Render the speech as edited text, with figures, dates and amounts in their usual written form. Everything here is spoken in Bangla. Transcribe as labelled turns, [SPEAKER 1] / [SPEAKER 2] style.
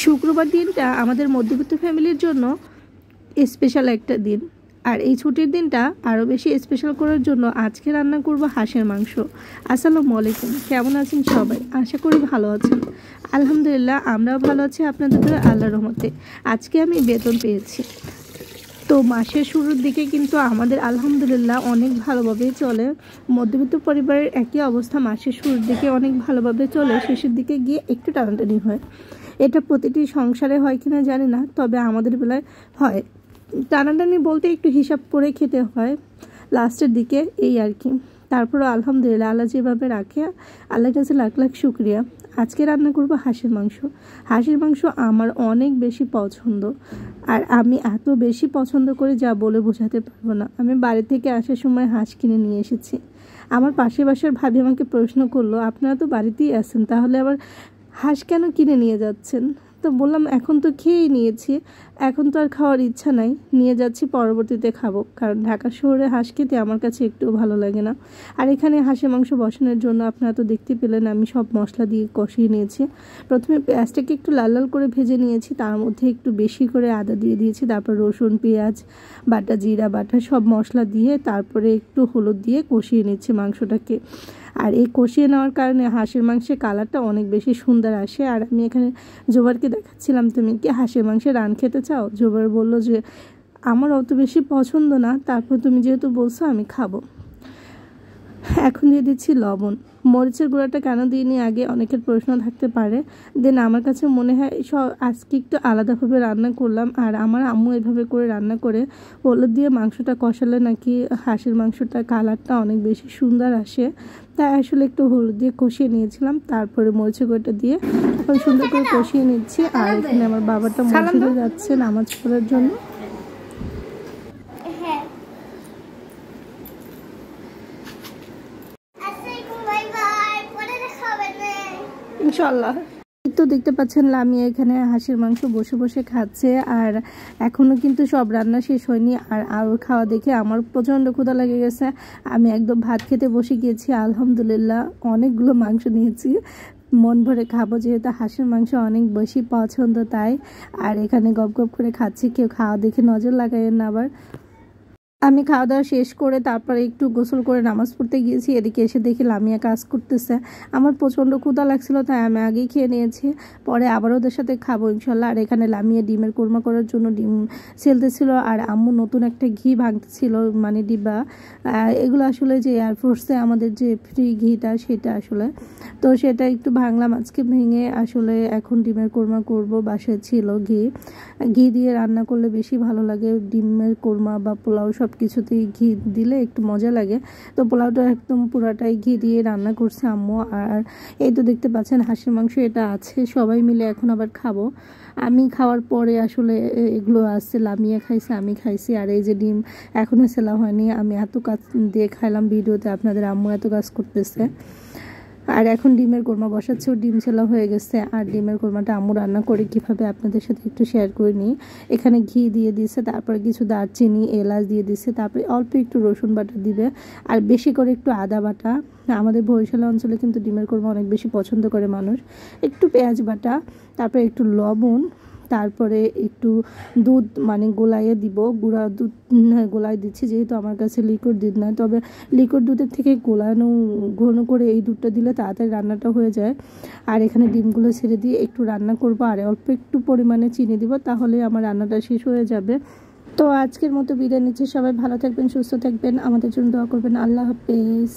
[SPEAKER 1] শুক্রবার দিনটা আমাদের মধ্যবিত্ত ফ্যামিলির জন্য স্পেশাল একটা দিন। আর এই ছুটির দিনটা আরও বেশি স্পেশাল করার জন্য আজকে রান্না করব হাঁসের মাংস। আসসালামু আলাইকুম, কেমন আছেন সবাই? আশা করি ভালো আছেন। আলহামদুলিল্লাহ, আমরাও ভালো আছি আপনাদের আল্লাহর রহমতে। আজকে আমি বেতন পেয়েছি, তো মাসের শুরুর দিকে কিন্তু আমাদের আলহামদুলিল্লাহ অনেক ভালোভাবেই চলে। মধ্যবিত্ত পরিবারের একই অবস্থা, মাসের শুরুর দিকে অনেক ভালোভাবে চলে, শেষের দিকে গিয়ে একটু টানাটানি হয়। এটা প্রতিটি সংসারে হয় কিনা জানি না, তবে আমাদের বেলায় হয়। টানাটানি বলতে একটু হিসাব করে খেতে হয় লাস্টের দিকে, এই আর কি। তারপরও আলহামদুলিল্লাহ আল্লাহ যেভাবে রাখে, আল্লাহর কাছে লাখ লাখ শুক্রিয়া। আজকে রান্না করব হাঁসের মাংস। হাঁসের মাংস আমার অনেক বেশি পছন্দ, আর আমি এত বেশি পছন্দ করি যা বলে বোঝাতে পারবো না। আমি বাড়ি থেকে আসার সময় হাঁস কিনে নিয়ে এসেছি। আমার পাশের বাসার ভাবি আমাকে প্রশ্ন করলো, আপনারা তো বাড়িতেই আছেন, তাহলে আবার হাঁস কেন কিনে নিয়ে যাচ্ছেন? তো বললাম, এখন তো খেয়েই নিয়েছি, এখন তো আর খাওয়ার ইচ্ছা নাই, নিয়ে যাচ্ছি পরবর্তীতে খাবো। কারণ ঢাকা শহরে হাঁস খেতে আমার কাছে একটুও ভালো লাগে না। আর এখানে হাঁসের মাংস বসানোর জন্য আপনারা তো দেখতে পেলেন আমি সব মশলা দিয়ে কষিয়ে নিয়েছি। প্রথমে পেঁয়াজটাকে একটু লাল লাল করে ভেজে নিয়েছি, তার মধ্যে একটু বেশি করে আদা দিয়ে দিয়েছি, তারপর রসুন, পেঁয়াজ বাটা, জিরা বাটা সব মশলা দিয়ে তারপরে একটু হলুদ দিয়ে কষিয়ে নিচ্ছি মাংসটাকে। আর এই কষিয়ে নেওয়ার কারণে হাঁসের মাংসের কালারটা অনেক বেশি সুন্দর আসে। আর আমি এখানে জোবারকে দেখাচ্ছিলাম, তুমি কি হাঁসের মাংসের রান খেতে চাও? জোবার বলল যে আমার অত বেশি পছন্দ না, তারপর তুমি যেহেতু বলছো আমি খাবো। এখন দিয়ে দিচ্ছি লবণ। মরিচের গুঁড়াটা কেন দিইনি আগে অনেকের প্রশ্ন থাকতে পারে। দেন আমার কাছে মনে হয় সব আজকে একটু আলাদাভাবে রান্না করলাম, আর আমার আম্মু এভাবে করে রান্না করে হলুদ দিয়ে মাংসটা কষালে নাকি হাঁসের মাংসটার কালারটা অনেক বেশি সুন্দর আসে। তাই আসলে একটু হলুদ দিয়ে কষিয়ে নিয়েছিলাম, তারপরে মরিচের গুঁড়োটা দিয়ে এখন সুন্দর করে কষিয়ে নিচ্ছি। আর এখানে আমার বাবাটা মসজিদে যাচ্ছে নামাজ পড়ার জন্য। ইনশাআল্লাহ। তো দেখতে পাচ্ছেন লামিয়া এখানে হাঁসের মাংস বসে বসে খাচ্ছে, আর এখনো কিন্তু সব রান্না শেষ হয়নি। আর খাওয়া দেখে আমার প্রচণ্ড ক্ষুধা লেগে গেছে। আমি একদম ভাত খেতে বসে গিয়েছি। আলহামদুলিল্লাহ অনেকগুলো মাংস নিয়েছি, মন ভরে খাবো, যেহেতু হাঁসের মাংস অনেক বেশি পছন্দ তাই। আর এখানে গপ গপ করে খাচ্ছি, কেউ খাওয়া দেখে নজর লাগাইয়েন না আবার। আমি খাওয়া দাওয়া শেষ করে তারপরে একটু গোসল করে নামাজ পড়তে গিয়েছি। এদিকে এসে দেখি লামিয়া কাজ করতেছে। আমার প্রচণ্ড ক্ষুধা লাগছিল, তাই আমি আগেই খেয়ে নিয়েছি, পরে আবার ওদের সাথে খাবো ইনশাল্লাহ। আর এখানে লামিয়া ডিমের কোরমা করার জন্য ডিম ছেলতেছিল, আর আম্মু নতুন একটা ঘি ভাঙতেছিল, মানে ডিব্বা। এগুলো আসলে যে এয়ারফোর্সে আমাদের যে ফ্রি ঘিটা সেটা আসলে, তো সেটা একটু ভাঙলাম আজকে ভেঙে। আসলে এখন ডিমের কোরমা করব, বাসায় ছিল ঘি দিয়ে রান্না করলে বেশি ভালো লাগে। ডিমের কোরমা বা পোলাও সব কিছুতেই ঘি দিলে একটু মজা লাগে। তো পোলাওটা একদম পুরাটাই ঘি দিয়ে রান্না করছে আম্মু। আর এই তো দেখতে পাচ্ছেন হাঁসের মাংস এটা আছে, সবাই মিলে এখন আবার খাবো। আমি খাওয়ার পরে আসলে এগুলো আসছে, লামিয়া খাইছে, আমি খাইছি। আর এই যে ডিম এখনও সেলা হয়নি, আমি এত কাজ দিয়ে খাইলাম ভিডিওতে, আপনাদের আম্মু এত কাজ করতেছে। আর এখন ডিমের কোরমা বসাচ্ছে, ডিম ছেলা হয়ে গেছে। আর ডিমের কোরমাটা আম্মু রান্না করে কীভাবে আপনাদের সাথে একটু শেয়ার করে নিই। এখানে ঘি দিয়ে দিছে, তারপরে কিছু দারচিনি এলাচ দিয়ে দিছে, তারপরে অল্প একটু রসুন বাটা দিবে, আর বেশি করে একটু আদা বাটা। আমাদের বরিশাল অঞ্চলে কিন্তু ডিমের কোরমা অনেক বেশি পছন্দ করে মানুষ। একটু পেঁয়াজ বাটা, তারপরে একটু লবণ, তারপরে একটু দুধ মানে গোলাইয়ে দিব, গুঁড়া দুধ গোলায় দিচ্ছি, যেহেতু আমার কাছে লিকুইড দুধ নয়। তবে লিকুইড দুধের থেকে গোলানো ঘন করে এই দুধটা দিলে তাড়াতাড়ি রান্নাটা হয়ে যায়। আর এখানে ডিমগুলো ছেড়ে দিয়ে একটু রান্না করব, আর অল্প একটু পরিমাণে চিনি দিব, তাহলে আমার রান্নাটা শেষ হয়ে যাবে। তো আজকের মতো বিদায় নিচ্ছি, সবাই ভালো থাকবেন, সুস্থ থাকবেন, আমাদের জন্য দোয়া করবেন। আল্লাহ হাফেজ।